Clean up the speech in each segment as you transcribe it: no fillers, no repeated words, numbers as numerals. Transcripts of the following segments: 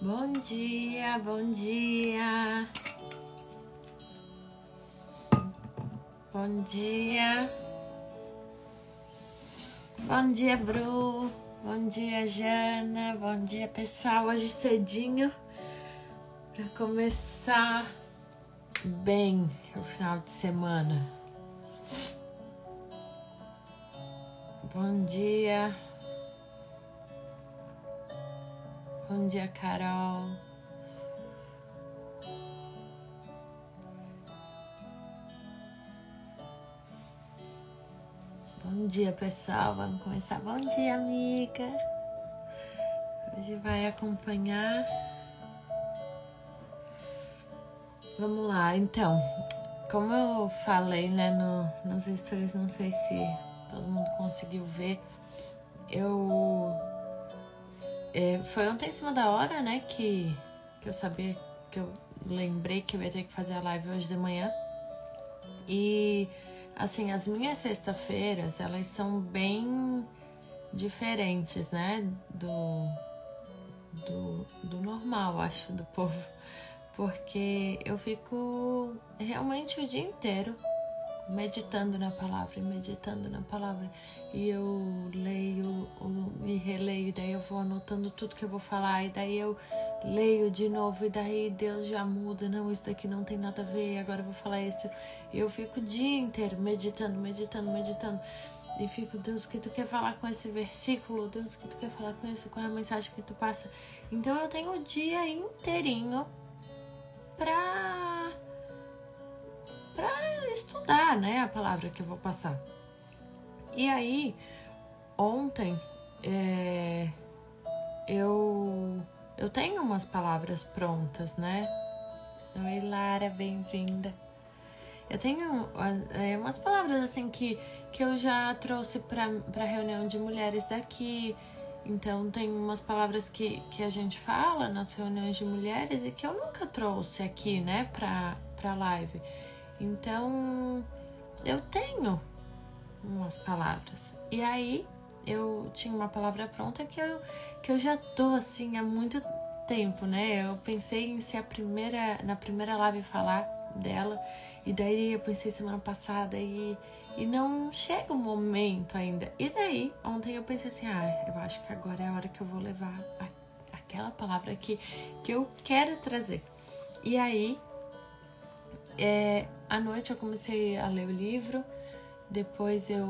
Bom dia, bom dia. Bom dia. Bom dia, Bru. Bom dia, Jana. Bom dia, pessoal. Hoje cedinho para começar bem o final de semana. Bom dia. Bom dia, Carol. Bom dia, pessoal. Vamos começar. Bom dia, amiga. Hoje vai acompanhar. Vamos lá, então. Como eu falei, né, nos stories, não sei se todo mundo conseguiu ver. Foi ontem em cima da hora, né, que eu sabia, que eu lembrei que eu ia ter que fazer a live hoje de manhã. E, assim, as minhas sexta-feiras, elas são bem diferentes, né, do normal, acho, do povo. Porque eu fico realmente o dia inteiro meditando na palavra, e eu leio e releio, daí eu vou anotando tudo que eu vou falar, e daí eu leio de novo, e daí Deus já muda, não, isso daqui não tem nada a ver, agora eu vou falar isso, e eu fico o dia inteiro meditando, e fico, Deus, o que tu quer falar com esse versículo? Deus, o que tu quer falar com isso? Qual é a mensagem que tu passa? Então eu tenho o dia inteirinho pra estudar, né, a palavra que eu vou passar. E aí, ontem, eu tenho umas palavras prontas, né? Oi, Lara, bem-vinda. Eu tenho umas palavras, assim, que eu já trouxe pra reunião de mulheres daqui. Então, tem umas palavras que a gente fala nas reuniões de mulheres e que eu nunca trouxe aqui, né, pra live. Então, eu tenho umas palavras. E aí, eu tinha uma palavra pronta que eu já tô, assim, há muito tempo, né? Eu pensei em ser na primeira live falar dela. E daí, eu pensei semana passada e não chega o momento ainda. E daí, ontem eu pensei assim, eu acho que agora é a hora que eu vou levar aquela palavra que eu quero trazer. E aí, à noite eu comecei a ler o livro, depois eu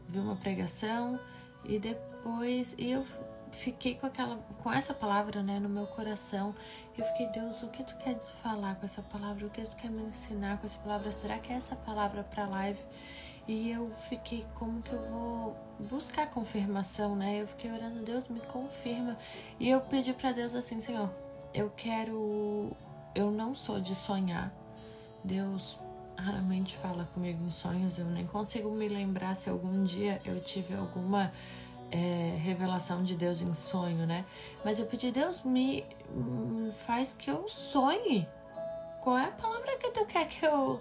vi uma pregação e depois eu fiquei com essa palavra, né, no meu coração. Eu fiquei, Deus, o que tu quer falar com essa palavra? O que tu quer me ensinar com essa palavra? Será que é essa palavra para live? E eu fiquei, como que eu vou buscar confirmação, né? Eu fiquei orando, Deus, me confirma. E eu pedi para Deus assim, Senhor, eu não sou de sonhar. Deus raramente fala comigo em sonhos, eu nem consigo me lembrar se algum dia eu tive alguma revelação de Deus em sonho, né? Mas eu pedi, Deus, me faz que eu sonhe. Qual é a palavra que tu quer que eu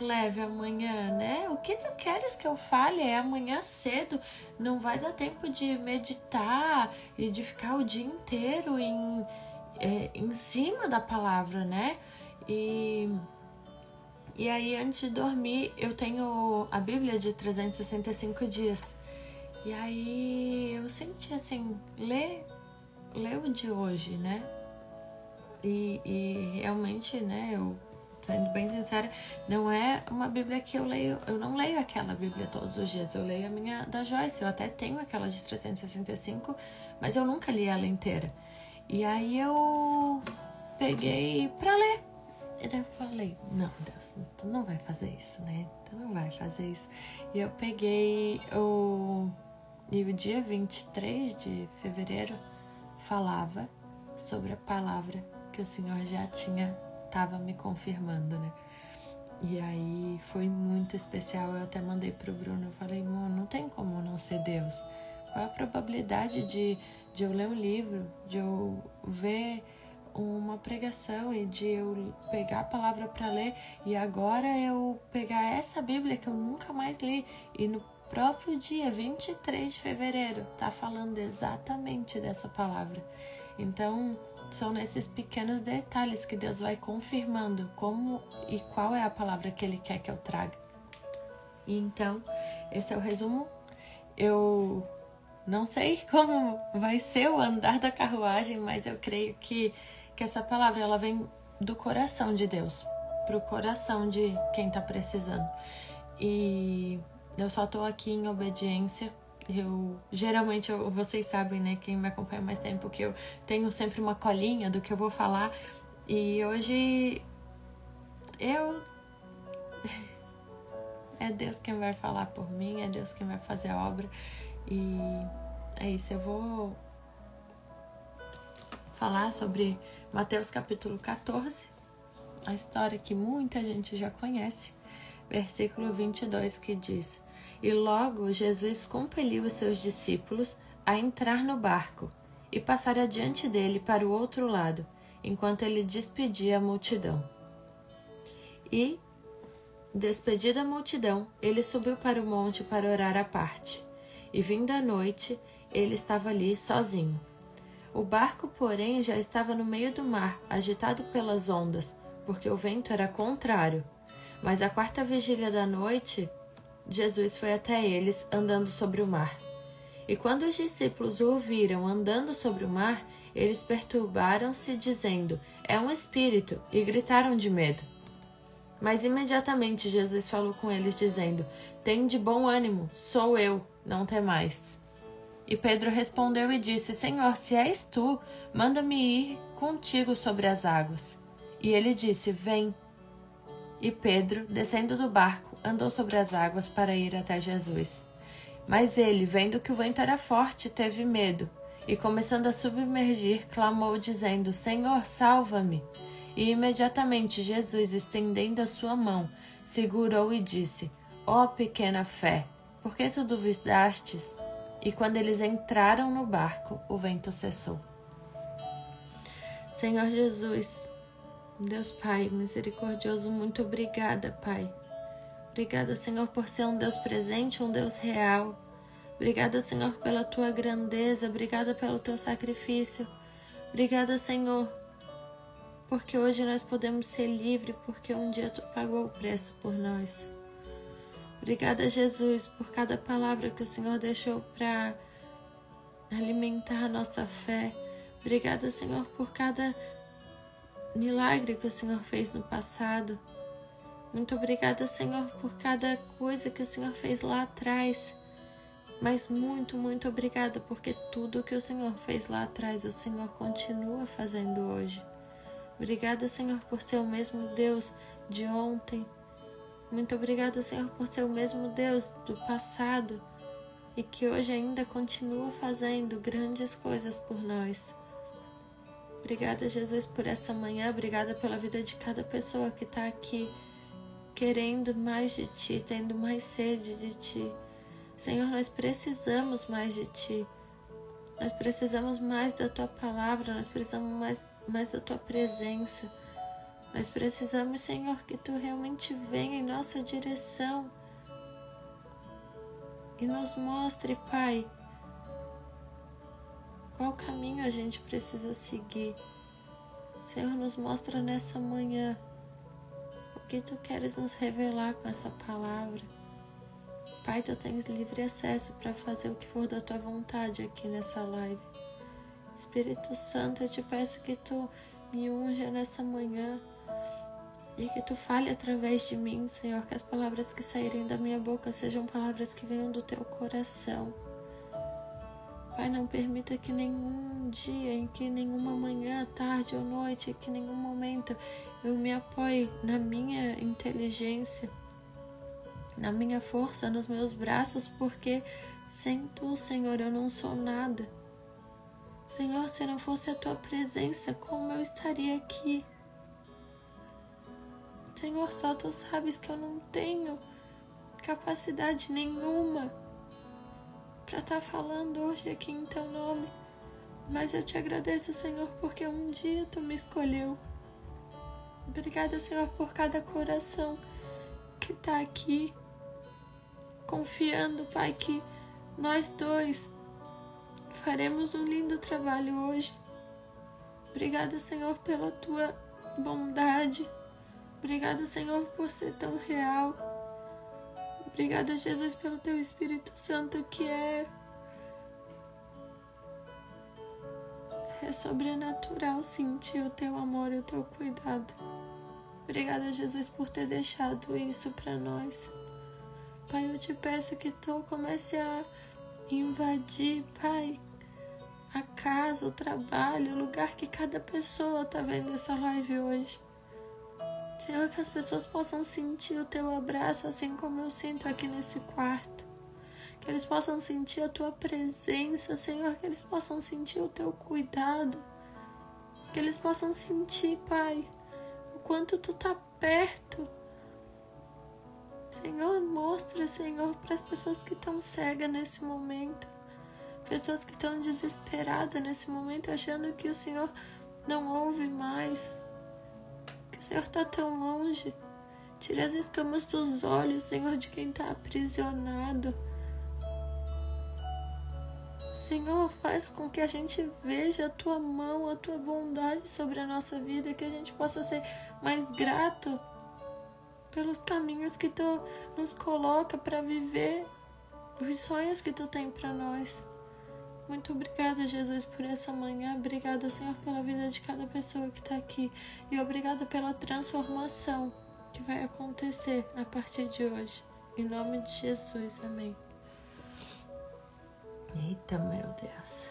leve amanhã, né? O que tu queres que eu fale? É amanhã cedo, não vai dar tempo de meditar e de ficar o dia inteiro em cima da palavra, né? E aí, antes de dormir, eu tenho a Bíblia de 365 dias. E aí, eu senti assim, lê o de hoje, né? E realmente, né, eu, sendo bem sincera, não é uma Bíblia que eu leio. Eu não leio aquela Bíblia todos os dias. Eu leio a minha da Joyce. Eu até tenho aquela de 365, mas eu nunca li ela inteira. E aí, eu peguei pra ler. E daí eu falei, não, Deus, tu não vai fazer isso, né? Tu não vai fazer isso. E eu peguei e o dia 23 de fevereiro falava sobre a palavra que o Senhor já tava me confirmando, né? E aí foi muito especial. Eu até mandei pro Bruno, eu falei, não tem como não ser Deus. Qual é a probabilidade de eu ler um livro, de eu ver uma pregação e de eu pegar a palavra para ler e agora eu pegar essa Bíblia que eu nunca mais li e no próprio dia 23 de fevereiro tá falando exatamente dessa palavra. Então são nesses pequenos detalhes que Deus vai confirmando como e qual é a palavra que Ele quer que eu traga. E então, esse é o resumo. Eu não sei como vai ser o andar da carruagem, mas eu creio que essa palavra ela vem do coração de Deus, pro coração de quem tá precisando. E eu só tô aqui em obediência. Geralmente, vocês sabem, né, quem me acompanha mais tempo, que eu tenho sempre uma colinha do que eu vou falar. E hoje é Deus quem vai falar por mim, é Deus quem vai fazer a obra. E é isso, eu vou falar sobre Mateus capítulo 14, a história que muita gente já conhece, versículo 22, que diz: E logo Jesus compeliu os seus discípulos a entrar no barco e passar adiante dele para o outro lado, enquanto ele despedia a multidão. E, despedida a multidão, ele subiu para o monte para orar à parte. E vindo a noite, ele estava ali sozinho. O barco, porém, já estava no meio do mar, agitado pelas ondas, porque o vento era contrário. Mas à quarta vigília da noite, Jesus foi até eles, andando sobre o mar. E quando os discípulos o ouviram andando sobre o mar, eles perturbaram-se, dizendo: É um espírito, e gritaram de medo. Mas imediatamente Jesus falou com eles, dizendo: Tende bom ânimo, sou eu, não temais. E Pedro respondeu e disse: Senhor, se és tu, manda-me ir contigo sobre as águas. E ele disse: Vem. E Pedro, descendo do barco, andou sobre as águas para ir até Jesus. Mas ele, vendo que o vento era forte, teve medo, e começando a submergir, clamou, dizendo: Senhor, salva-me. E imediatamente Jesus, estendendo a sua mão, segurou e disse: Ó pequena fé, por que tu duvidastes? E quando eles entraram no barco, o vento cessou. Senhor Jesus, Deus Pai misericordioso, muito obrigada, Pai. Obrigada, Senhor, por ser um Deus presente, um Deus real. Obrigada, Senhor, pela tua grandeza. Obrigada pelo teu sacrifício. Obrigada, Senhor, porque hoje nós podemos ser livres, porque um dia tu pagou o preço por nós. Obrigada, Jesus, por cada palavra que o Senhor deixou para alimentar a nossa fé. Obrigada, Senhor, por cada milagre que o Senhor fez no passado. Muito obrigada, Senhor, por cada coisa que o Senhor fez lá atrás. Mas muito, muito obrigada, porque tudo que o Senhor fez lá atrás, o Senhor continua fazendo hoje. Obrigada, Senhor, por ser o mesmo Deus de ontem. Muito obrigada, Senhor, por ser o mesmo Deus do passado e que hoje ainda continua fazendo grandes coisas por nós. Obrigada, Jesus, por essa manhã. Obrigada pela vida de cada pessoa que está aqui querendo mais de Ti, tendo mais sede de Ti. Senhor, nós precisamos mais de Ti. Nós precisamos mais da Tua palavra, nós precisamos mais da Tua presença. Nós precisamos, Senhor, que Tu realmente venha em nossa direção e nos mostre, Pai, qual caminho a gente precisa seguir. Senhor, nos mostra nessa manhã o que Tu queres nos revelar com essa palavra. Pai, Tu tens livre acesso para fazer o que for da Tua vontade aqui nessa live. Espírito Santo, eu Te peço que Tu me unja nessa manhã e que Tu fale através de mim, Senhor, que as palavras que saírem da minha boca sejam palavras que venham do Teu coração. Pai, não permita que nenhum dia, em que nenhuma manhã, tarde ou noite, que nenhum momento eu me apoie na minha inteligência, na minha força, nos meus braços, porque sem Tu, Senhor, eu não sou nada. Senhor, se não fosse a Tua presença, como eu estaria aqui? Senhor, só Tu sabes que eu não tenho capacidade nenhuma para estar falando hoje aqui em Teu nome. Mas eu Te agradeço, Senhor, porque um dia Tu me escolheu. Obrigada, Senhor, por cada coração que está aqui, confiando, Pai, que nós dois faremos um lindo trabalho hoje. Obrigada, Senhor, pela tua bondade. Obrigada, Senhor, por ser tão real. Obrigada, Jesus, pelo teu Espírito Santo, que é sobrenatural sentir o teu amor e o teu cuidado. Obrigada, Jesus, por ter deixado isso para nós. Pai, eu te peço que tu comece a invadir, Pai, a casa, o trabalho, o lugar que cada pessoa está vendo essa live hoje. Senhor, que as pessoas possam sentir o teu abraço, assim como eu sinto aqui nesse quarto. Que eles possam sentir a tua presença, Senhor, que eles possam sentir o teu cuidado. Que eles possam sentir, Pai, o quanto tu tá perto. Senhor, mostra, Senhor, para as pessoas que estão cegas nesse momento. Pessoas que estão desesperadas nesse momento, achando que o Senhor não ouve mais. Que o Senhor está tão longe. Tira as escamas dos olhos, Senhor, de quem está aprisionado. Senhor, faz com que a gente veja a tua mão, a tua bondade sobre a nossa vida, que a gente possa ser mais grato pelos caminhos que tu nos coloca para viver os sonhos que tu tem para nós. Muito obrigada, Jesus, por essa manhã. Obrigada, Senhor, pela vida de cada pessoa que está aqui. E obrigada pela transformação que vai acontecer a partir de hoje. Em nome de Jesus, amém. Eita, meu Deus.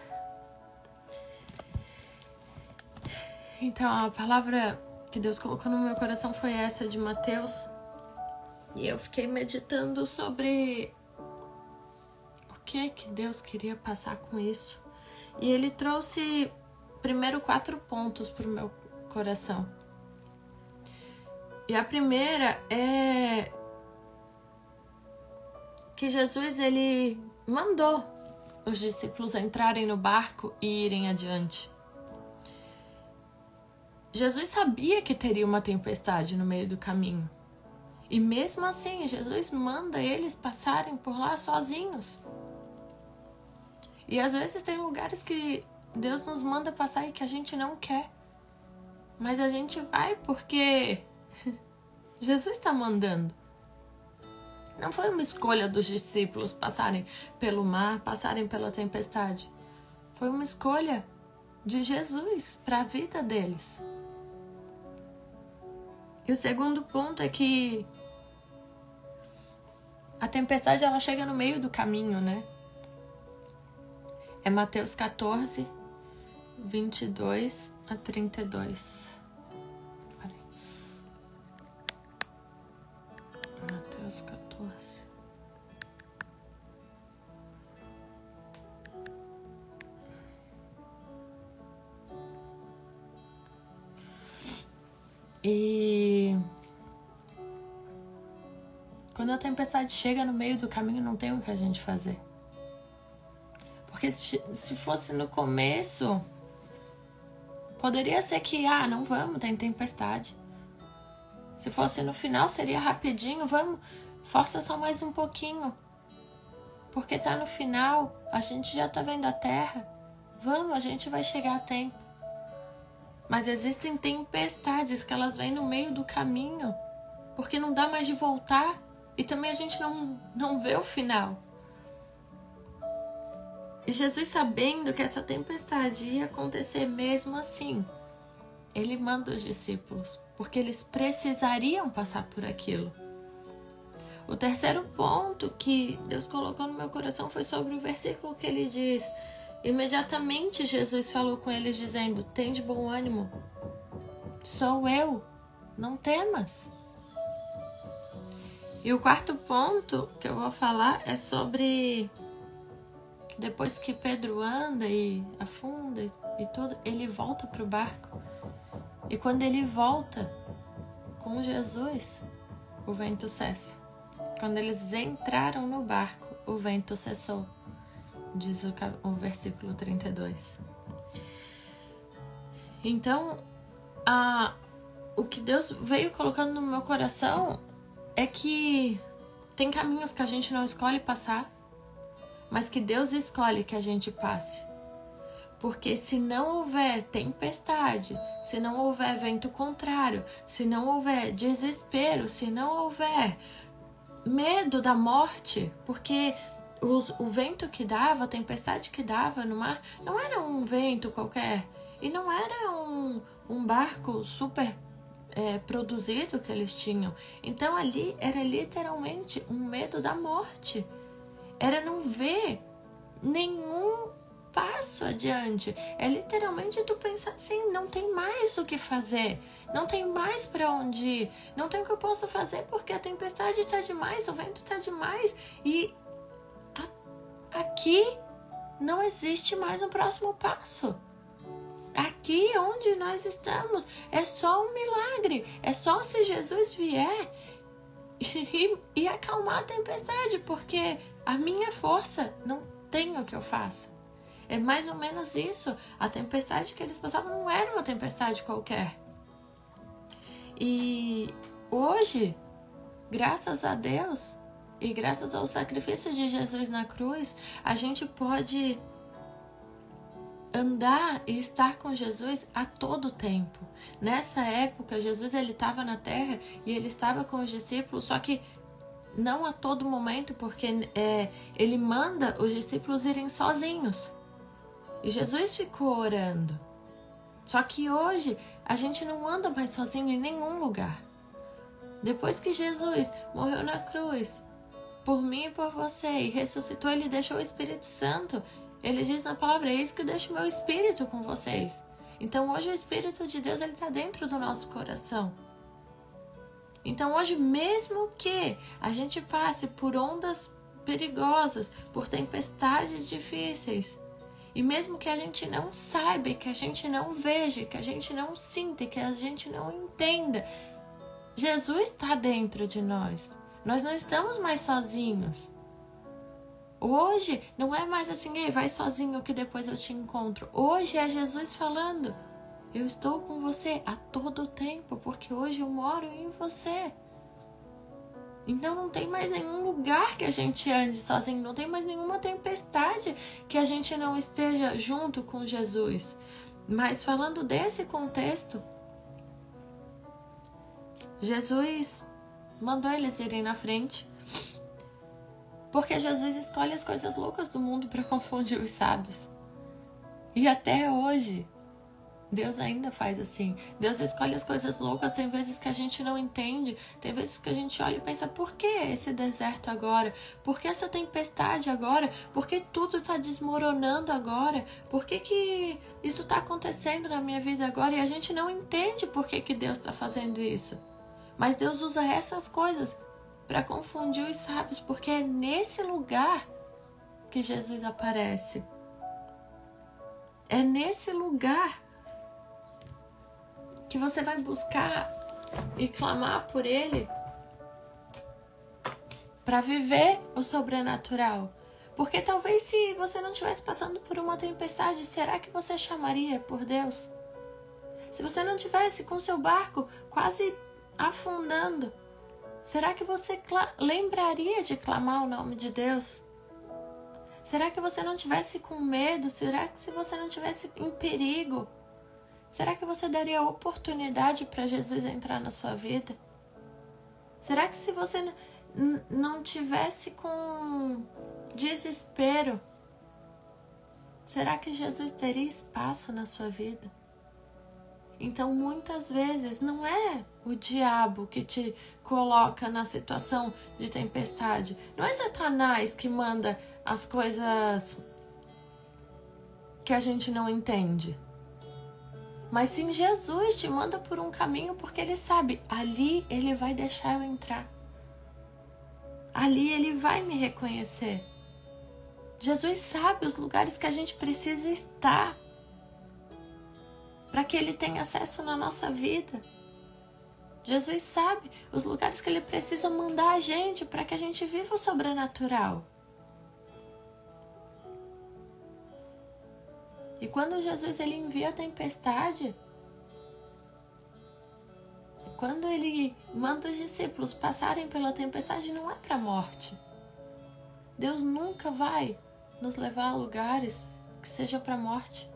Então, a palavra que Deus colocou no meu coração foi essa de Mateus. E eu fiquei meditando sobre o que Deus queria passar com isso. E ele trouxe primeiro 4 pontos para o meu coração. E a primeira é que Jesus, ele mandou os discípulos entrarem no barco e irem adiante. Jesus sabia que teria uma tempestade no meio do caminho. E mesmo assim, Jesus manda eles passarem por lá sozinhos. E às vezes tem lugares que Deus nos manda passar e que a gente não quer. Mas a gente vai porque Jesus está mandando. Não foi uma escolha dos discípulos passarem pelo mar, passarem pela tempestade. Foi uma escolha de Jesus para a vida deles. E o segundo ponto é que a tempestade, ela chega no meio do caminho, né? É Mateus 14, 22 a 32. Peraí. Mateus 14. E quando a tempestade chega no meio do caminho, não tem o que a gente fazer. Porque se fosse no começo, poderia ser que, não vamos, tem tempestade. Se fosse no final, seria rapidinho, vamos, força só mais um pouquinho. Porque tá no final, a gente já tá vendo a terra. Vamos, a gente vai chegar a tempo. Mas existem tempestades que elas vêm no meio do caminho, porque não dá mais de voltar e também a gente não vê o final. E Jesus, sabendo que essa tempestade ia acontecer mesmo assim, ele manda os discípulos, porque eles precisariam passar por aquilo. O terceiro ponto que Deus colocou no meu coração foi sobre o versículo que ele diz: imediatamente Jesus falou com eles dizendo: tem de bom ânimo, sou eu, não temas. E o quarto ponto que eu vou falar é sobre que depois que Pedro anda e afunda e tudo, ele volta para o barco. E quando ele volta com Jesus, o vento cessa. Quando eles entraram no barco, o vento cessou. Diz o versículo 32. Então, o que Deus veio colocando no meu coração é que tem caminhos que a gente não escolhe passar, mas que Deus escolhe que a gente passe. Porque se não houver tempestade, se não houver vento contrário, se não houver desespero, se não houver medo da morte, porque o vento que dava, a tempestade que dava no mar, não era um vento qualquer, e não era um barco super produzido que eles tinham. Então ali era literalmente um medo da morte. Era não ver nenhum passo adiante. É literalmente tu pensar assim, não tem mais o que fazer, não tem mais para onde ir, não tem o que eu posso fazer porque a tempestade está demais, o vento está demais e aqui não existe mais um próximo passo. Aqui onde nós estamos é só um milagre, é só se Jesus vier e acalmar a tempestade, porque a minha força não tem o que eu faça. É mais ou menos isso. A tempestade que eles passavam não era uma tempestade qualquer. E hoje, graças a Deus e graças ao sacrifício de Jesus na cruz, a gente pode andar e estar com Jesus a todo tempo. Nessa época, Jesus ele estava na terra e ele estava com os discípulos, só que não a todo momento, porque ele manda os discípulos irem sozinhos. E Jesus ficou orando. Só que hoje a gente não anda mais sozinho em nenhum lugar. Depois que Jesus morreu na cruz, por mim e por você, e ressuscitou, ele deixou o Espírito Santo. Ele diz na palavra, eis que eu deixo o meu Espírito com vocês. Então hoje o Espírito de Deus está dentro do nosso coração. Então hoje, mesmo que a gente passe por ondas perigosas, por tempestades difíceis, e mesmo que a gente não saiba, que a gente não veja, que a gente não sinta, que a gente não entenda, Jesus está dentro de nós. Nós não estamos mais sozinhos. Hoje não é mais assim, ei, vai sozinho que depois eu te encontro. Hoje é Jesus falando, eu estou com você a todo tempo, porque hoje eu moro em você. Então não tem mais nenhum lugar que a gente ande sozinho, não tem mais nenhuma tempestade que a gente não esteja junto com Jesus. Mas falando desse contexto, Jesus mandou eles irem na frente, porque Jesus escolhe as coisas loucas do mundo para confundir os sábios. E até hoje, Deus ainda faz assim. Deus escolhe as coisas loucas. Tem vezes que a gente não entende. Tem vezes que a gente olha e pensa, por que esse deserto agora? Por que essa tempestade agora? Por que tudo está desmoronando agora? Por que isso está acontecendo na minha vida agora? E a gente não entende por que Deus está fazendo isso. Mas Deus usa essas coisas para confundir os sábios, porque é nesse lugar que Jesus aparece. É nesse lugar que você vai buscar e clamar por Ele para viver o sobrenatural. Porque talvez se você não estivesse passando por uma tempestade, será que você chamaria por Deus? Se você não estivesse com seu barco quase afundando, será que você lembraria de clamar o nome de Deus? Será que você não estivesse com medo? Será que se você não estivesse em perigo, será que você daria oportunidade para Jesus entrar na sua vida? Será que se você não tivesse com desespero, será que Jesus teria espaço na sua vida? Então, muitas vezes, não é o diabo que te coloca na situação de tempestade. Não é Satanás que manda as coisas que a gente não entende. Mas sim, Jesus te manda por um caminho porque Ele sabe, ali Ele vai deixar eu entrar. Ali Ele vai me reconhecer. Jesus sabe os lugares que a gente precisa estar para que Ele tenha acesso na nossa vida. Jesus sabe os lugares que Ele precisa mandar a gente para que a gente viva o sobrenatural. E quando Jesus ele envia a tempestade, quando Ele manda os discípulos passarem pela tempestade, não é para a morte. Deus nunca vai nos levar a lugares que sejam para a morte.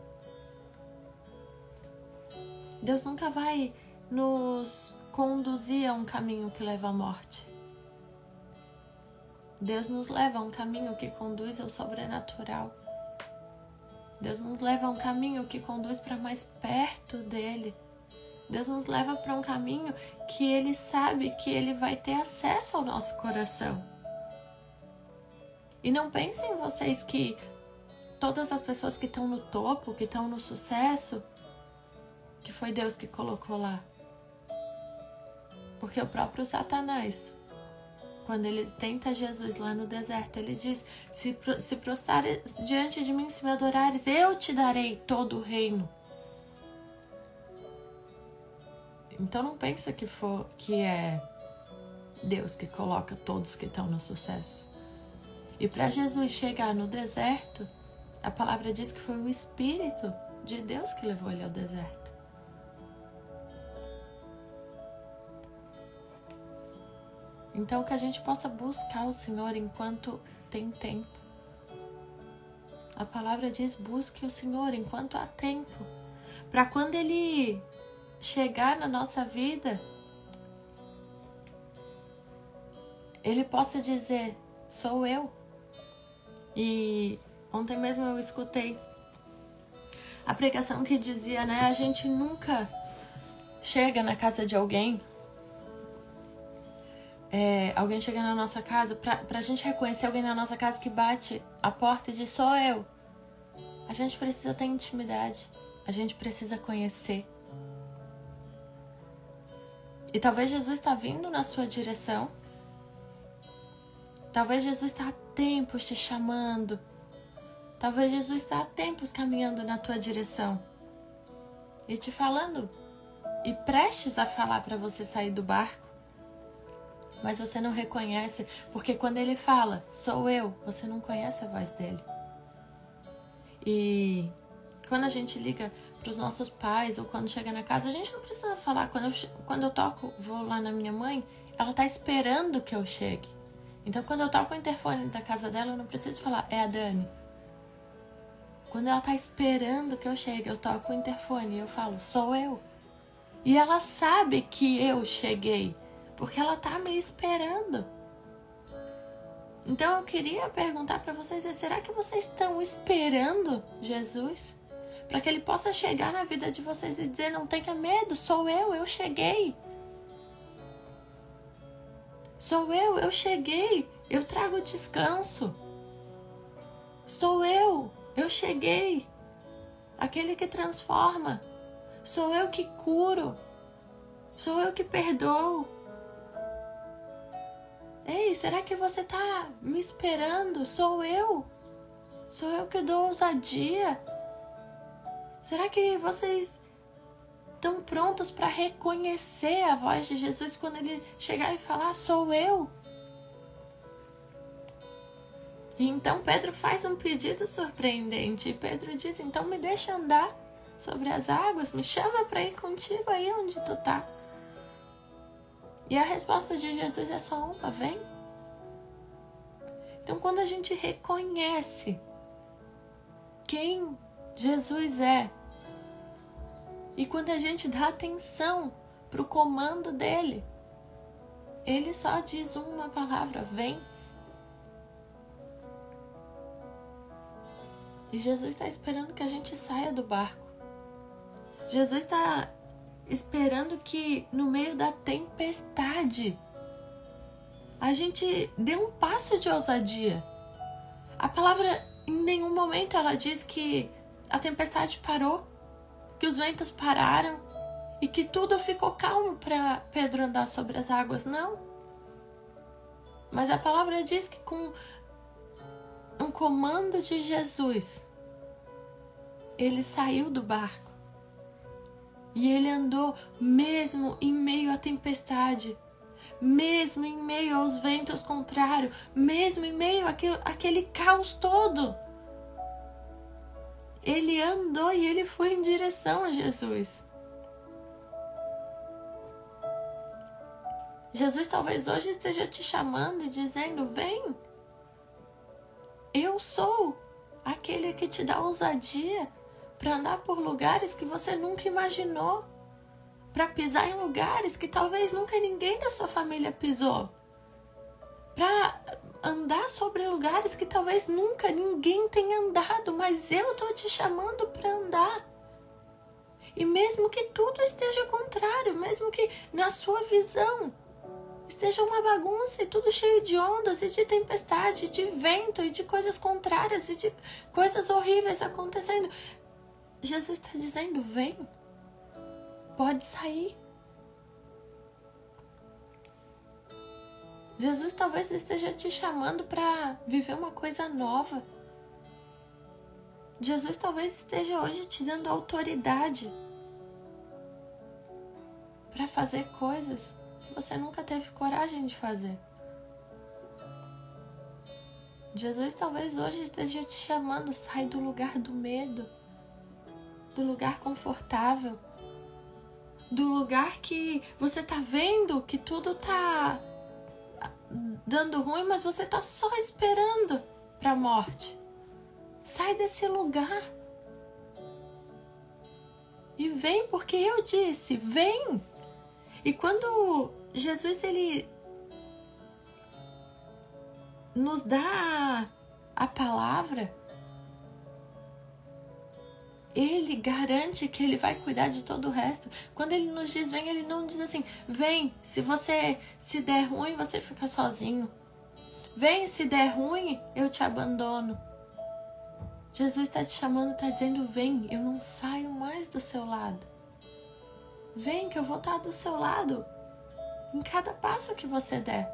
Deus nunca vai nos conduzir a um caminho que leva à morte. Deus nos leva a um caminho que conduz ao sobrenatural. Deus nos leva a um caminho que conduz para mais perto dele. Deus nos leva para um caminho que Ele sabe que Ele vai ter acesso ao nosso coração. E não pensem vocês que todas as pessoas que estão no topo, que estão no sucesso, que foi Deus que colocou lá. Porque o próprio Satanás, quando ele tenta Jesus lá no deserto, ele diz: se prostrares diante de mim, se me adorares, eu te darei todo o reino. Então não pensa que é Deus que coloca todos que estão no sucesso. E para Jesus chegar no deserto, a palavra diz que foi o Espírito de Deus que levou ele ao deserto. Então que a gente possa buscar o Senhor enquanto tem tempo. A palavra diz: busque o Senhor enquanto há tempo. Para quando Ele chegar na nossa vida, Ele possa dizer: sou eu. E ontem mesmo eu escutei a pregação que dizia, né? A gente nunca chega na casa de alguém, alguém chega na nossa casa, pra gente reconhecer alguém na nossa casa que bate a porta e diz: sou eu. A gente precisa ter intimidade, a gente precisa conhecer. E talvez Jesus está vindo na sua direção. Talvez Jesus está há tempos te chamando. Talvez Jesus está há tempos caminhando na tua direção. E te falando, e prestes a falar para você sair do barco. Mas você não reconhece, porque quando Ele fala: sou eu, você não conhece a voz dele. E quando a gente liga para os nossos pais, ou quando chega na casa, a gente não precisa falar. Quando eu toco, vou lá na minha mãe, ela tá esperando que eu chegue. Então quando eu toco o interfone da casa dela, eu não preciso falar: é a Dani. Quando ela tá esperando que eu chegue, eu toco o interfone e eu falo: sou eu. E ela sabe que eu cheguei, porque ela tá me esperando. Então eu queria perguntar para vocês: será que vocês estão esperando Jesus? Para que Ele possa chegar na vida de vocês e dizer: não tenha medo, sou eu cheguei. Sou eu cheguei, eu trago descanso. Sou eu cheguei. Aquele que transforma. Sou eu que curo. Sou eu que perdoo. Ei, será que você está me esperando? Sou eu. Sou eu que dou ousadia. Será que vocês estão prontos para reconhecer a voz de Jesus quando Ele chegar e falar: sou eu? E então Pedro faz um pedido surpreendente. E Pedro diz: então me deixa andar sobre as águas, me chama para ir contigo aí onde tu tá. E a resposta de Jesus é só uma: vem. Então quando a gente reconhece quem Jesus é, e quando a gente dá atenção para o comando dele, Ele só diz uma palavra: vem. E Jesus está esperando que a gente saia do barco. Jesus está esperando que no meio da tempestade a gente dê um passo de ousadia. A palavra, em nenhum momento ela diz que a tempestade parou, que os ventos pararam e que tudo ficou calmo para Pedro andar sobre as águas. Não. Mas a palavra diz que com um comando de Jesus, ele saiu do barco e ele andou mesmo em meio à tempestade, mesmo em meio aos ventos contrários, mesmo em meio àquele caos todo. Ele andou e ele foi em direção a Jesus. Jesus talvez hoje esteja te chamando e dizendo: vem. Eu sou aquele que te dá ousadia para andar por lugares que você nunca imaginou. para pisar em lugares que talvez nunca ninguém da sua família pisou, para andar sobre lugares que talvez nunca ninguém tenha andado, mas eu tô te chamando para andar. E mesmo que tudo esteja contrário, mesmo que na sua visão esteja uma bagunça e tudo cheio de ondas e de tempestade, de vento e de coisas contrárias e de coisas horríveis acontecendo, Jesus está dizendo, vem, pode sair. Jesus talvez esteja te chamando para viver uma coisa nova. Jesus talvez esteja hoje te dando autoridade para fazer coisas que você nunca teve coragem de fazer. Jesus talvez hoje esteja te chamando, sai do lugar do medo, do lugar confortável, do lugar que você tá vendo que tudo tá dando ruim, mas você tá só esperando para a morte. Sai desse lugar e vem, porque eu disse, vem. E quando Jesus ele nos dá a palavra, ele garante que ele vai cuidar de todo o resto. Quando ele nos diz vem, ele não diz assim, vem, se der ruim, você fica sozinho. Vem, se der ruim, eu te abandono. Jesus está te chamando, está dizendo, vem, eu não saio mais do seu lado. Vem, que eu vou estar do seu lado em cada passo que você der.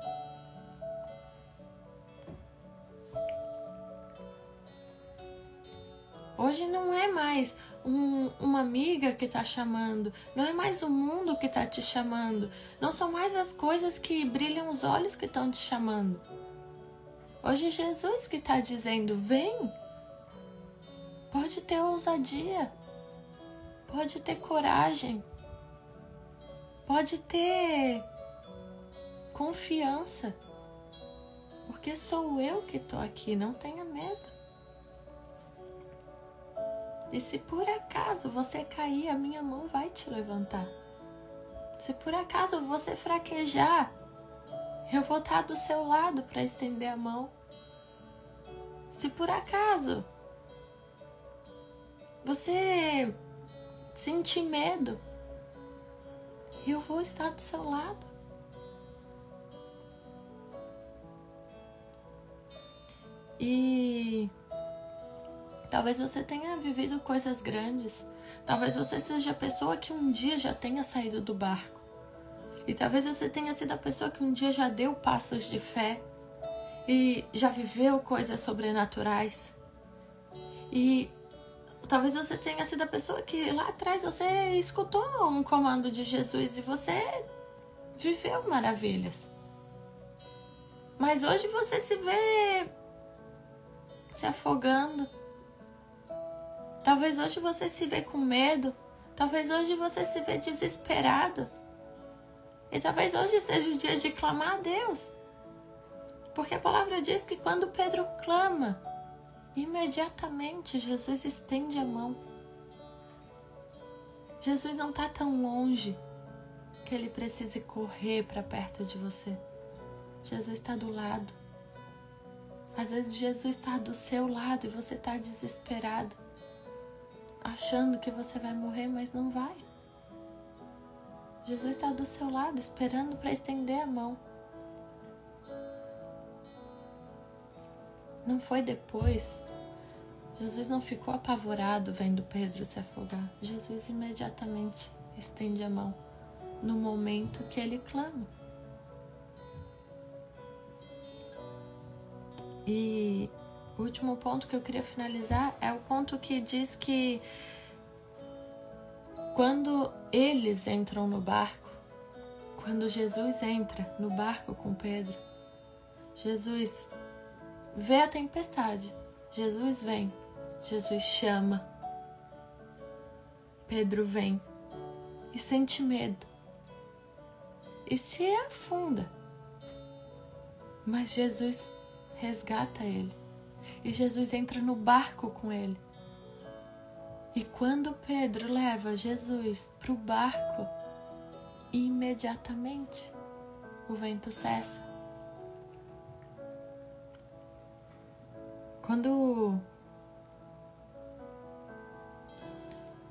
Hoje não é mais uma amiga que está chamando, não é mais o mundo que está te chamando, não são mais as coisas que brilham os olhos que estão te chamando. Hoje é Jesus que está dizendo, vem, pode ter ousadia, pode ter coragem, pode ter confiança, porque sou eu que estou aqui, não tenha medo. E se por acaso você cair, a minha mão vai te levantar. Se por acaso você fraquejar, eu vou estar do seu lado para estender a mão. Se por acaso você sentir medo, eu vou estar do seu lado. E talvez você tenha vivido coisas grandes. Talvez você seja a pessoa que um dia já tenha saído do barco. E talvez você tenha sido a pessoa que um dia já deu passos de fé. E já viveu coisas sobrenaturais. E talvez você tenha sido a pessoa que lá atrás você escutou um comando de Jesus e você viveu maravilhas. Mas hoje você se vê se afogando. Talvez hoje você se vê com medo. Talvez hoje você se vê desesperado. E talvez hoje seja o dia de clamar a Deus. Porque a palavra diz que quando Pedro clama, imediatamente Jesus estende a mão. Jesus não está tão longe que ele precise correr para perto de você. Jesus está do lado. Às vezes Jesus está do seu lado e você está desesperado, achando que você vai morrer, mas não vai. Jesus está do seu lado, esperando para estender a mão. Não foi depois. Jesus não ficou apavorado vendo Pedro se afogar. Jesus imediatamente estende a mão no momento que ele clama. E o último ponto que eu queria finalizar é o ponto que diz que quando eles entram no barco, quando Jesus entra no barco com Pedro, Jesus vê a tempestade, Jesus vem, Jesus chama, Pedro vem e sente medo e se afunda, mas Jesus resgata ele e Jesus entra no barco com ele. E quando Pedro leva Jesus para o barco e imediatamente o vento cessa. Quando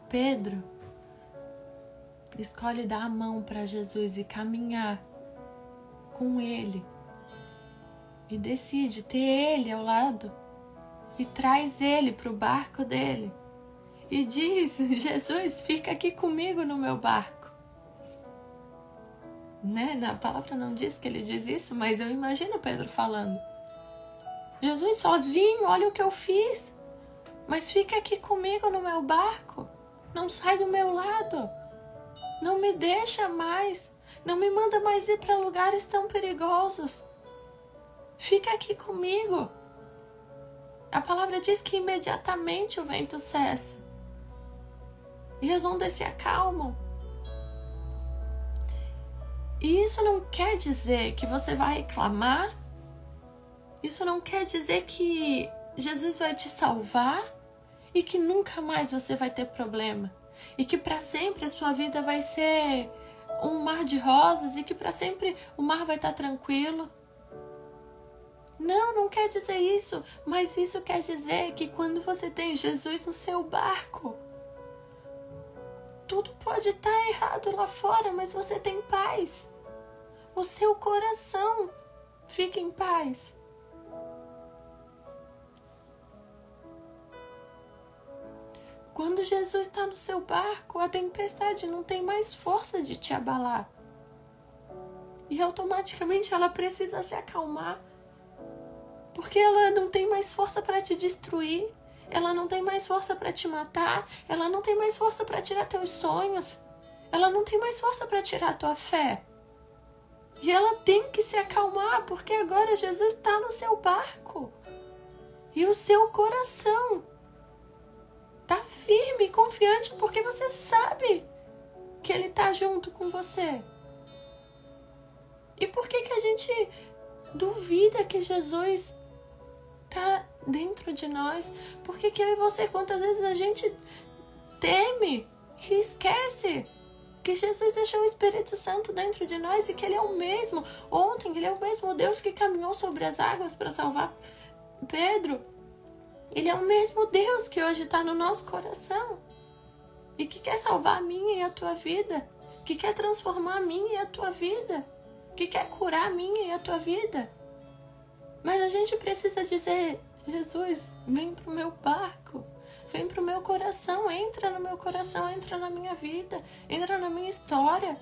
Pedro escolhe dar a mão para Jesus e caminhar com ele, e decide ter ele ao lado, e traz ele para o barco dele, e diz: Jesus, fica aqui comigo no meu barco. Né? Na palavra não diz que ele diz isso, mas eu imagino Pedro falando: Jesus, sozinho, olha o que eu fiz, mas fica aqui comigo no meu barco, não sai do meu lado, não me deixa mais, não me manda mais ir para lugares tão perigosos, fica aqui comigo. A palavra diz que imediatamente o vento cessa e as ondas se acalmam. E isso não quer dizer que você vai reclamar, isso não quer dizer que Jesus vai te salvar e que nunca mais você vai ter problema, e que para sempre a sua vida vai ser um mar de rosas, e que para sempre o mar vai estar tranquilo. Não quer dizer isso, mas isso quer dizer que quando você tem Jesus no seu barco, tudo pode estar errado lá fora, mas você tem paz. O seu coração fica em paz. Quando Jesus está no seu barco, a tempestade não tem mais força de te abalar. E automaticamente ela precisa se acalmar. Porque ela não tem mais força para te destruir. Ela não tem mais força para te matar. Ela não tem mais força para tirar teus sonhos. Ela não tem mais força para tirar a tua fé. E ela tem que se acalmar, porque agora Jesus está no seu barco. E o seu coração está firme e confiante, porque você sabe que Ele está junto com você. E por que a gente duvida que Jesus está dentro de nós? Por que eu e você, quantas vezes a gente teme e esquece que Jesus deixou o Espírito Santo dentro de nós e que Ele é o mesmo ontem, Ele é o mesmo Deus que caminhou sobre as águas para salvar Pedro. Ele é o mesmo Deus que hoje está no nosso coração e que quer salvar a minha e a tua vida, que quer transformar a minha e a tua vida, que quer curar a minha e a tua vida. Mas a gente precisa dizer: Jesus, vem pro meu barco, vem pro meu coração, entra no meu coração, entra na minha vida, entra na minha história.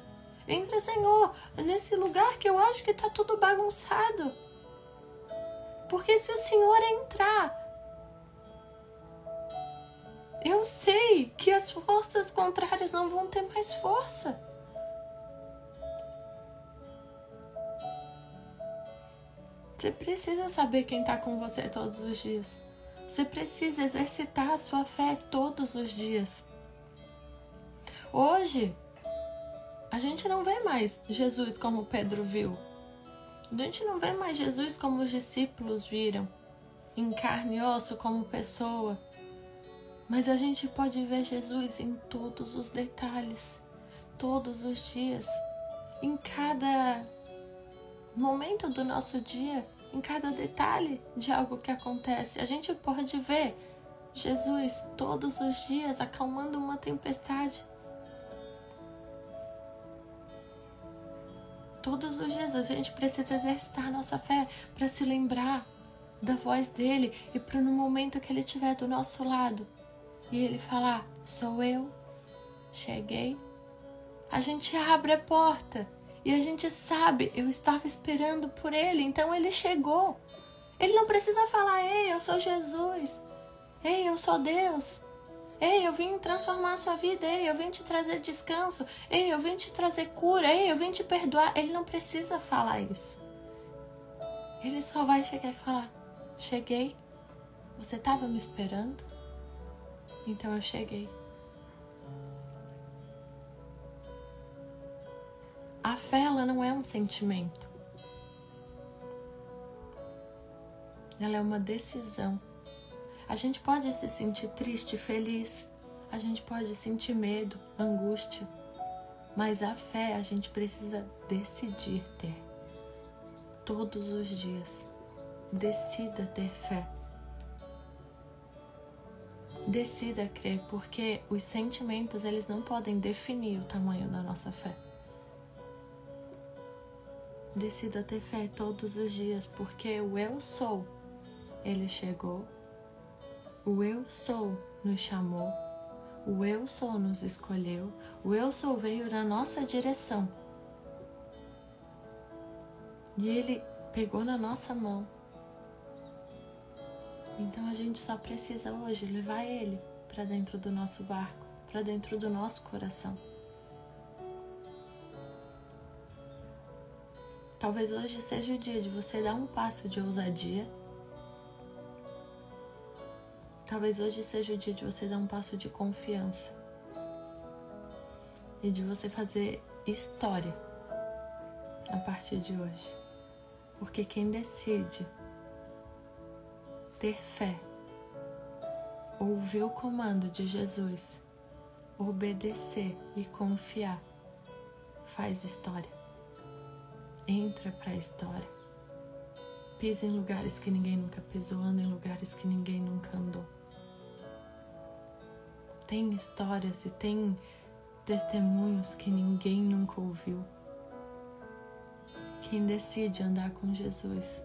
Entra, Senhor, nesse lugar que eu acho que tá tudo bagunçado. Porque se o Senhor entrar, eu sei que as forças contrárias não vão ter mais força. Você precisa saber quem está com você todos os dias. Você precisa exercitar a sua fé todos os dias. Hoje, a gente não vê mais Jesus como Pedro viu. A gente não vê mais Jesus como os discípulos viram, em carne e osso, como pessoa. Mas a gente pode ver Jesus em todos os detalhes, todos os dias, em cada momento do nosso dia, em cada detalhe de algo que acontece. A gente pode ver Jesus todos os dias acalmando uma tempestade. Todos os dias a gente precisa exercitar nossa fé para se lembrar da voz dele e para no momento que ele estiver do nosso lado e ele falar: sou eu, cheguei, a gente abre a porta e a gente sabe: eu estava esperando por ele, então ele chegou. Ele não precisa falar: ei, eu sou Jesus, ei, eu sou Deus, ei, eu vim transformar a sua vida, ei, eu vim te trazer descanso, ei, eu vim te trazer cura, ei, eu vim te perdoar. Ele não precisa falar isso. Ele só vai chegar e falar: cheguei, você estava me esperando? Então eu cheguei. A fé, ela não é um sentimento. Ela é uma decisão. A gente pode se sentir triste, feliz. A gente pode sentir medo, angústia. Mas a fé a gente precisa decidir ter. Todos os dias. Decida ter fé. Decida crer, porque os sentimentos, eles não podem definir o tamanho da nossa fé. Decida ter fé todos os dias, porque o eu sou, ele chegou. O eu sou nos chamou. O eu sou nos escolheu. O eu sou veio na nossa direção. E ele pegou na nossa mão. Então a gente só precisa hoje levar ele para dentro do nosso barco, para dentro do nosso coração. Talvez hoje seja o dia de você dar um passo de ousadia. Talvez hoje seja o dia de você dar um passo de confiança. E de você fazer história a partir de hoje. Porque quem decide ter fé, ouvir o comando de Jesus, obedecer e confiar, faz história. Entra pra história. Pisa em lugares que ninguém nunca pisou, anda em lugares que ninguém nunca andou. Tem histórias e tem testemunhos que ninguém nunca ouviu. Quem decide andar com Jesus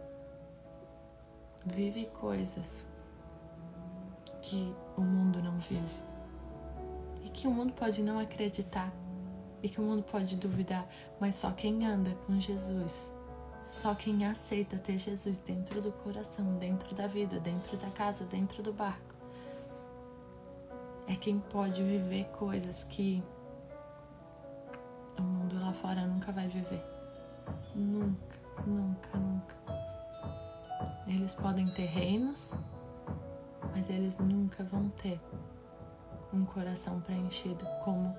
vive coisas que o mundo não vive. E que o mundo pode não acreditar. E que o mundo pode duvidar. Mas só quem anda com Jesus, só quem aceita ter Jesus dentro do coração, dentro da vida, dentro da casa, dentro do barco, é quem pode viver coisas que o mundo lá fora nunca vai viver. Nunca, nunca, nunca. Eles podem ter reinos, mas eles nunca vão ter um coração preenchido como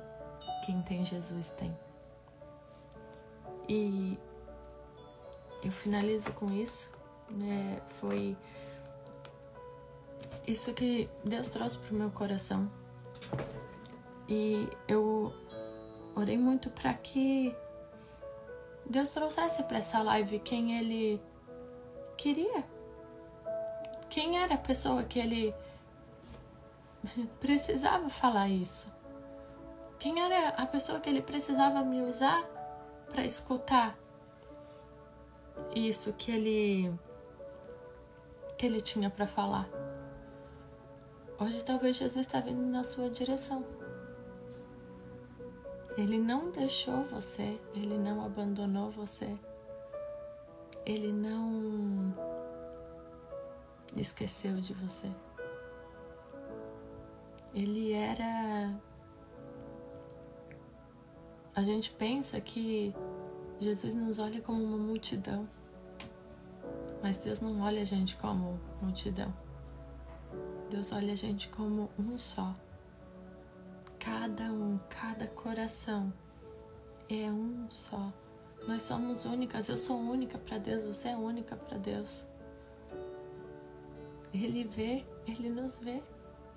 quem tem Jesus tem. E eu finalizo com isso, né? Foi isso que Deus trouxe pro meu coração. E eu orei muito para que Deus trouxesse para essa live quem Ele queria. Quem era a pessoa que Ele precisava falar isso? Quem era a pessoa que Ele precisava me usar para escutar isso que Ele tinha para falar? Hoje talvez Jesus está vindo na sua direção. Ele não deixou você, Ele não abandonou você, Ele não esqueceu de você. Ele era... A gente pensa que Jesus nos olha como uma multidão, mas Deus não olha a gente como multidão. Deus olha a gente como um só. Cada coração é um só. Nós somos únicas, eu sou única para Deus, você é única para Deus. Ele vê, Ele nos vê.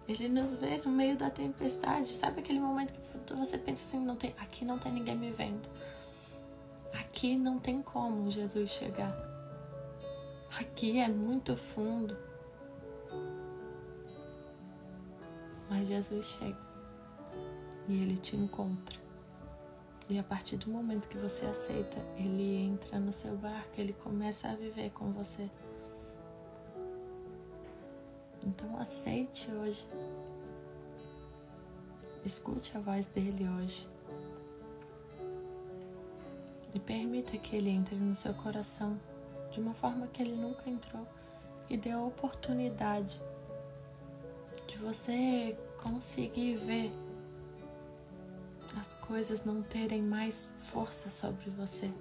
Ele nos vê no meio da tempestade. Sabe aquele momento que você pensa assim, aqui não tem ninguém me vendo. Aqui não tem como Jesus chegar. Aqui é muito fundo. Mas Jesus chega. E Ele te encontra. E a partir do momento que você aceita, Ele entra no seu barco, Ele começa a viver com você. Então aceite hoje. Escute a voz dele hoje. E permita que Ele entre no seu coração de uma forma que Ele nunca entrou. E dê a oportunidade de você conseguir ver as coisas não terem mais força sobre você,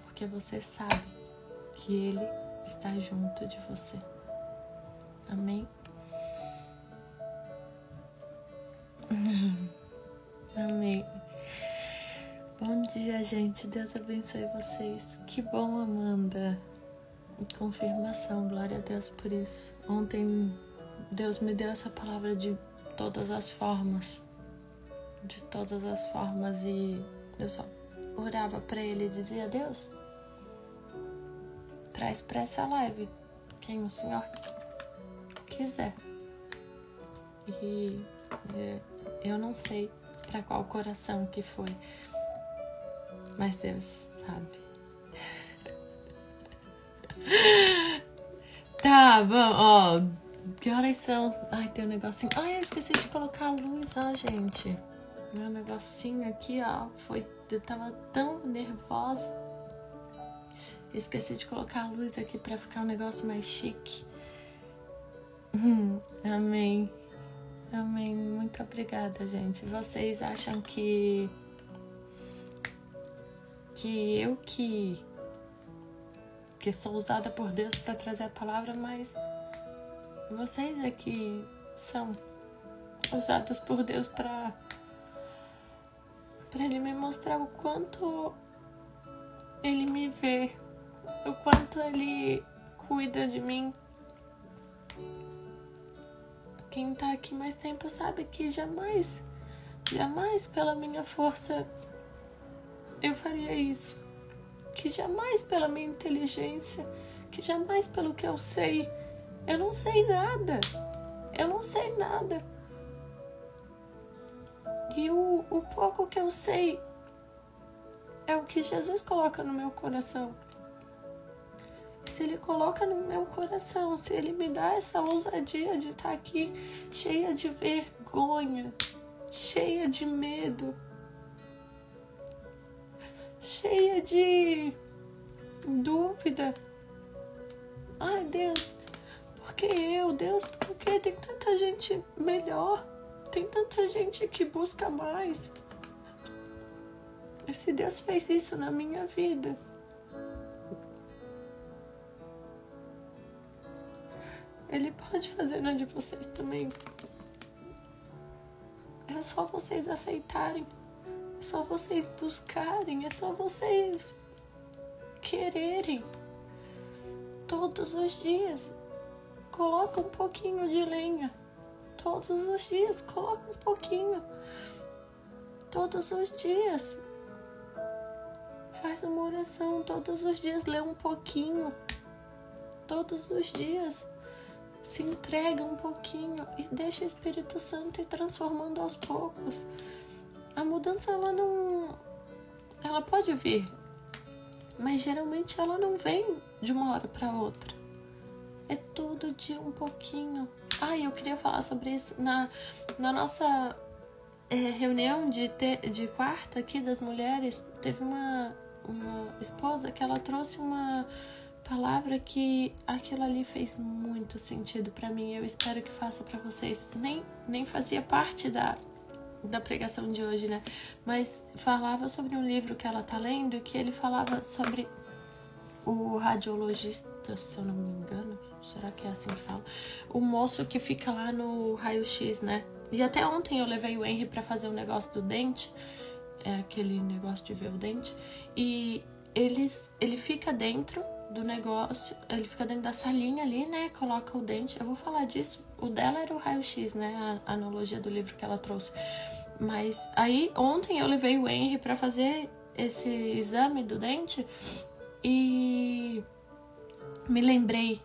porque você sabe que Ele está junto de você. Amém? Amém. Bom dia, gente. Deus abençoe vocês. Que bom, Amanda. Confirmação, glória a Deus por isso. Ontem Deus me deu essa palavra de todas as formas. De todas as formas, e Eu só orava pra ele e dizia: Deus, traz pra essa live quem o Senhor quiser. E eu não sei pra qual coração que foi, mas Deus sabe. Tá, bom, ó. Que horas são? Ai, tem um negocinho. Ai, eu esqueci de colocar a luz, ó, gente. Meu negocinho aqui, ó. Eu tava tão nervosa. Eu esqueci de colocar a luz aqui pra ficar um negócio mais chique. Amém. Amém. Muito obrigada, gente. Vocês acham que eu que sou usada por Deus para trazer a palavra, mas vocês é que são usadas por Deus para Ele me mostrar o quanto Ele me vê, o quanto Ele cuida de mim. Quem tá aqui mais tempo sabe que jamais pela minha força eu faria isso. Que jamais pela minha inteligência, que jamais pelo que eu sei. Eu não sei nada. Eu não sei nada. E o pouco que eu sei é o que Jesus coloca no meu coração. Se Ele coloca no meu coração, se Ele me dá essa ousadia de estar aqui cheia de vergonha, cheia de medo, cheia de dúvida. Ai, Deus, por que eu? Deus, por que tem tanta gente melhor? Tem tanta gente que busca mais. E se Deus fez isso na minha vida, Ele pode fazer na de vocês também. É só vocês aceitarem. É só vocês buscarem, é só vocês quererem. Todos os dias, coloca um pouquinho de lenha. Todos os dias, coloca um pouquinho. Todos os dias, faz uma oração. Todos os dias, lê um pouquinho. Todos os dias, se entrega um pouquinho e deixa o Espírito Santo ir transformando aos poucos. A mudança, ela pode vir, mas geralmente ela não vem de uma hora para outra. É todo dia um pouquinho. Eu queria falar sobre isso na nossa reunião de quarta aqui das mulheres. Teve uma esposa que ela trouxe uma palavra que aquilo ali fez muito sentido para mim. Eu espero que faça para vocês. Nem fazia parte da pregação de hoje, né? Mas falava sobre um livro que ela tá lendo, que ele falava sobre o radiologista, se eu não me engano, será que é assim que fala? O moço que fica lá no raio-x, né? E até ontem eu levei o Henry pra fazer um negócio do dente, aquele negócio de ver o dente, e ele fica dentro do negócio, ele fica dentro da salinha ali, né? Coloca o dente, eu vou falar disso. O dela era o raio-x, né? A analogia do livro que ela trouxe. Mas aí, ontem eu levei o Henry pra fazer esse exame do dente e me lembrei.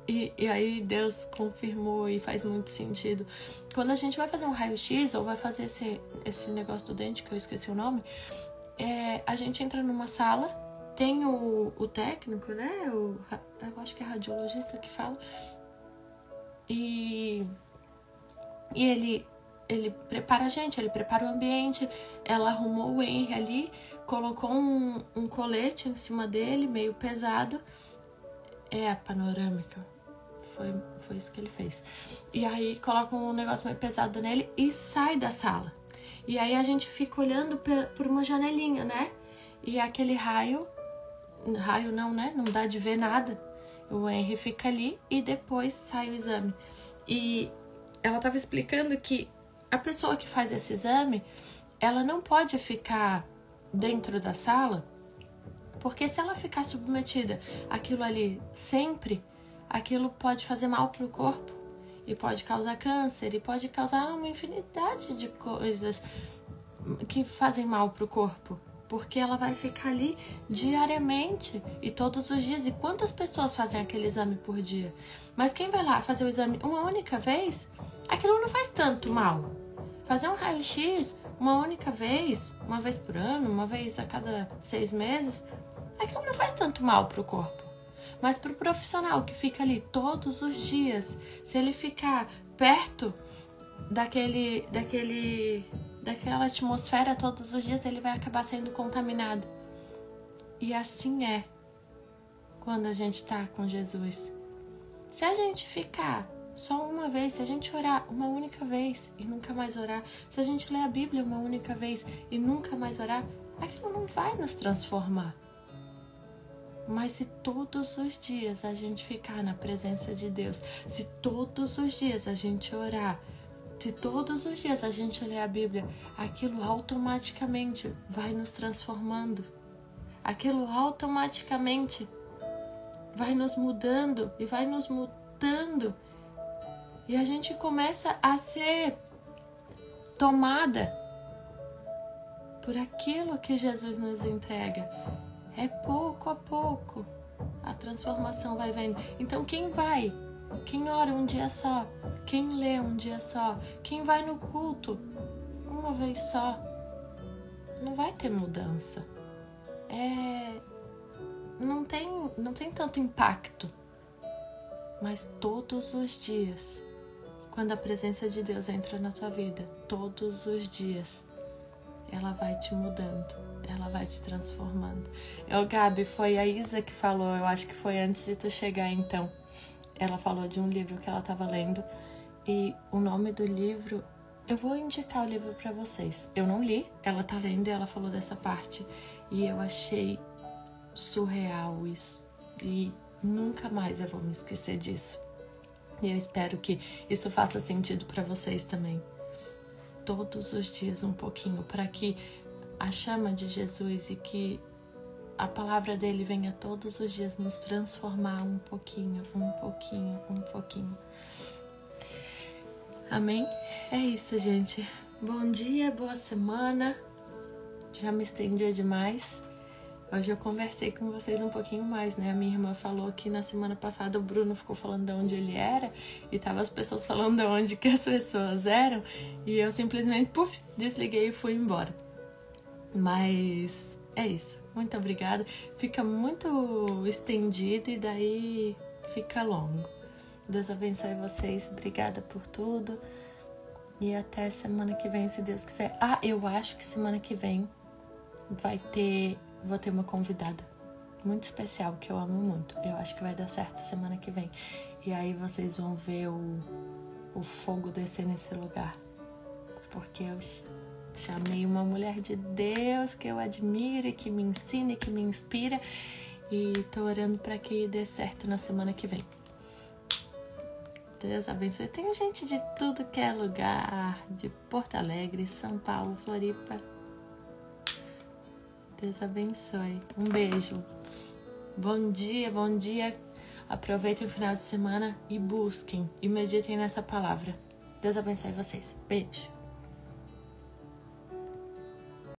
E aí Deus confirmou e faz muito sentido. Quando a gente vai fazer um raio-x ou vai fazer esse negócio do dente, que eu esqueci o nome, a gente entra numa sala, tem o técnico, né? Eu acho que é radiologista que fala. E ele prepara a gente, ele prepara o ambiente. Ela arrumou o Henry ali, colocou um colete em cima dele, meio pesado. A panorâmica. Foi isso que ele fez. E aí coloca um negócio meio pesado nele e sai da sala. E aí a gente fica olhando por uma janelinha, né? E aquele raio não, né? Não dá de ver nada. O Henry fica ali e depois sai o exame. E ela estava explicando que a pessoa que faz esse exame, ela não pode ficar dentro da sala, porque se ela ficar submetida àquilo ali sempre, aquilo pode fazer mal para o corpo e pode causar câncer e pode causar uma infinidade de coisas. que fazem mal pro corpo. Porque ela vai ficar ali diariamente e todos os dias. E quantas pessoas fazem aquele exame por dia? Mas quem vai lá fazer o exame uma única vez, aquilo não faz tanto mal. Fazer um raio-x uma única vez, uma vez por ano, uma vez a cada 6 meses, aquilo não faz tanto mal pro corpo. Mas pro profissional que fica ali todos os dias, se ele ficar perto daquela atmosfera todos os dias, ele vai acabar sendo contaminado. E assim é quando a gente tá com Jesus. Se a gente ficar só uma vez, se a gente orar uma única vez e nunca mais orar, se a gente ler a Bíblia uma única vez e nunca mais orar, aquilo não vai nos transformar. Mas se todos os dias a gente ficar na presença de Deus, se todos os dias a gente orar, se todos os dias a gente ler a Bíblia, aquilo automaticamente vai nos transformando. Aquilo automaticamente vai nos mudando e vai nos mudando. E a gente começa a ser tomada por aquilo que Jesus nos entrega. É pouco a pouco a transformação vai vendo. Então quem vai? Quem ora um dia só? Quem lê um dia só? Quem vai no culto uma vez só? Não vai ter mudança. Não tem tanto impacto. Mas todos os dias, quando a presença de Deus entra na tua vida, todos os dias, ela vai te mudando, ela vai te transformando. Gabi, foi a Isa que falou, eu acho que foi antes de tu chegar então. Ela falou de um livro que ela estava lendo e o nome do livro, eu vou indicar o livro para vocês. Eu não li, ela tá lendo e ela falou dessa parte e eu achei surreal isso e nunca mais eu vou me esquecer disso. E eu espero que isso faça sentido para vocês também. Todos os dias um pouquinho, para que a chama de Jesus e que a palavra dele venha todos os dias nos transformar um pouquinho, um pouquinho, um pouquinho. Amém? É isso, gente. Bom dia, boa semana. Já me estendi demais. Hoje eu conversei com vocês um pouquinho mais, né? A minha irmã falou que na semana passada o Bruno ficou falando de onde ele era e tava as pessoas falando de onde que as pessoas eram e eu simplesmente, desliguei e fui embora. Mas é isso. Muito obrigada. Fica muito estendido e daí fica longo. Deus abençoe vocês. Obrigada por tudo. E até semana que vem, se Deus quiser. Eu acho que semana que vem vou ter uma convidada muito especial que eu amo muito. Eu acho que vai dar certo semana que vem. E aí vocês vão ver o fogo descer nesse lugar. Porque eu chamei uma mulher de Deus que eu admiro e que me ensina e que me inspira. E tô orando para que dê certo na semana que vem. Deus abençoe. Tem gente de tudo que é lugar. De Porto Alegre, São Paulo, Floripa. Deus abençoe. Um beijo. Bom dia, bom dia. Aproveitem o final de semana e busquem. E meditem nessa palavra. Deus abençoe vocês. Beijo.